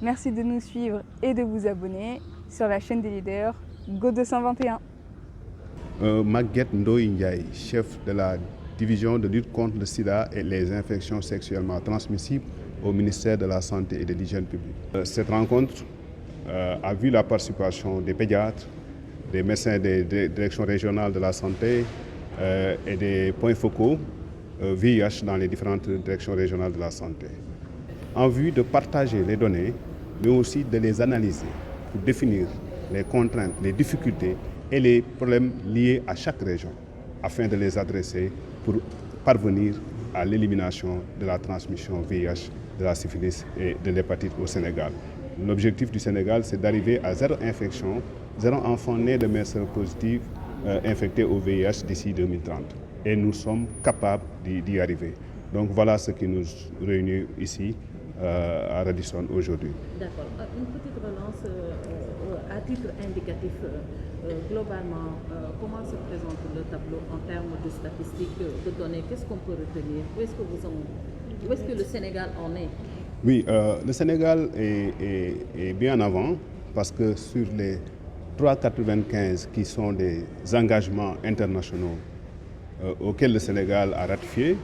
Merci de nous suivre et de vous abonner sur la chaîne des leaders Go 221. Maguette Ndoye Ndiaye, chef de la division de lutte contre le sida et les infections sexuellement transmissibles au ministère de la Santé et de l'Hygiène publique. Cette rencontre a vu la participation des pédiatres, des médecins des directions régionales de la santé et des points focaux VIH dans les différentes directions régionales de la santé, en vue de partager les données, mais aussi de les analyser pour définir les contraintes, les difficultés et les problèmes liés à chaque région, afin de les adresser pour parvenir à l'élimination de la transmission VIH, de la syphilis et de l'hépatite au Sénégal. L'objectif du Sénégal, c'est d'arriver à zéro infection, zéro enfant né de mère séropositive infecté au VIH d'ici 2030. Et nous sommes capables d'y arriver. Donc voilà ce qui nous réunit ici à Radisson aujourd'hui. D'accord. Une petite relance à titre indicatif. Globalement, comment se présente le tableau en termes de statistiques, de données? Qu'est-ce qu'on peut retenir? Où est-ce que le Sénégal en est? Oui, le Sénégal est bien en avant parce que sur les 3,95 qui sont des engagements internationaux auxquels le Sénégal a ratifié,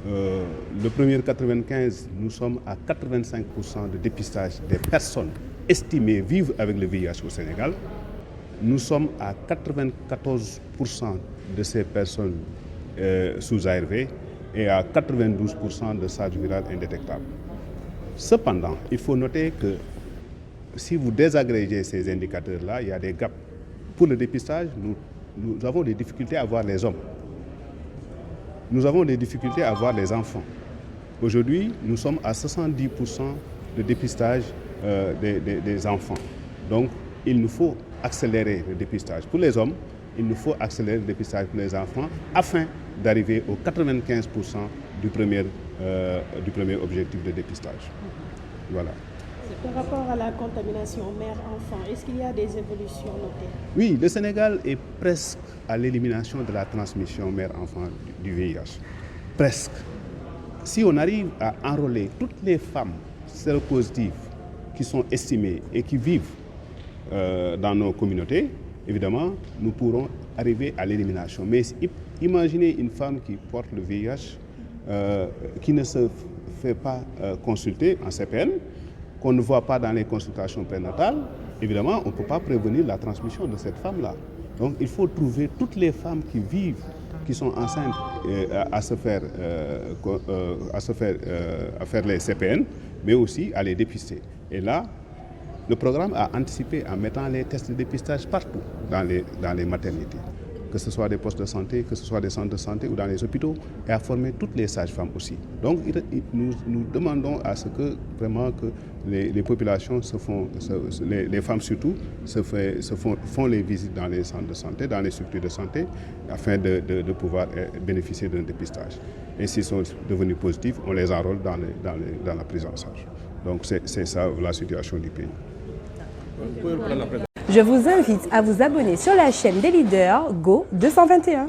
le premier 95, nous sommes à 85% de dépistage des personnes estimées vivre avec le VIH au Sénégal. Nous sommes à 94% de ces personnes sous ARV et à 92% de SARS viral indétectable. Cependant, il faut noter que si vous désagrégez ces indicateurs-là, il y a des gaps. Pour le dépistage, nous avons des difficultés à voir les hommes. Nous avons des difficultés à voir les enfants. Aujourd'hui, nous sommes à 70% de dépistage des enfants. Donc, il nous faut accélérer le dépistage pour les hommes, il nous faut accélérer le dépistage pour les enfants afin d'arriver aux 95% du premier objectif de dépistage. Voilà. Par rapport à la contamination mère-enfant, est-ce qu'il y a des évolutions notées? Oui, le Sénégal est presque à l'élimination de la transmission mère-enfant du VIH. Presque. Si on arrive à enrôler toutes les femmes séropositives qui sont estimées et qui vivent dans nos communautés, évidemment, nous pourrons arriver à l'élimination. Mais imaginez une femme qui porte le VIH, qui ne se fait pas consulter en CPN, qu'on ne voit pas dans les consultations prénatales, évidemment, on ne peut pas prévenir la transmission de cette femme-là. Donc, il faut trouver toutes les femmes qui vivent, qui sont enceintes, à faire les CPN, mais aussi à les dépister. Et là, le programme a anticipé en mettant les tests de dépistage partout dans les maternités, que ce soit des postes de santé, que ce soit des centres de santé ou dans les hôpitaux, et à former toutes les sages-femmes aussi. Donc nous demandons à ce que vraiment que les populations les femmes surtout, font les visites dans les centres de santé, dans les structures de santé, afin de pouvoir bénéficier d'un dépistage. Et s'ils sont devenus positifs, on les enrôle dans la prise en charge. Donc c'est ça la situation du pays. Je vous invite à vous abonner sur la chaîne des leaders Go 221.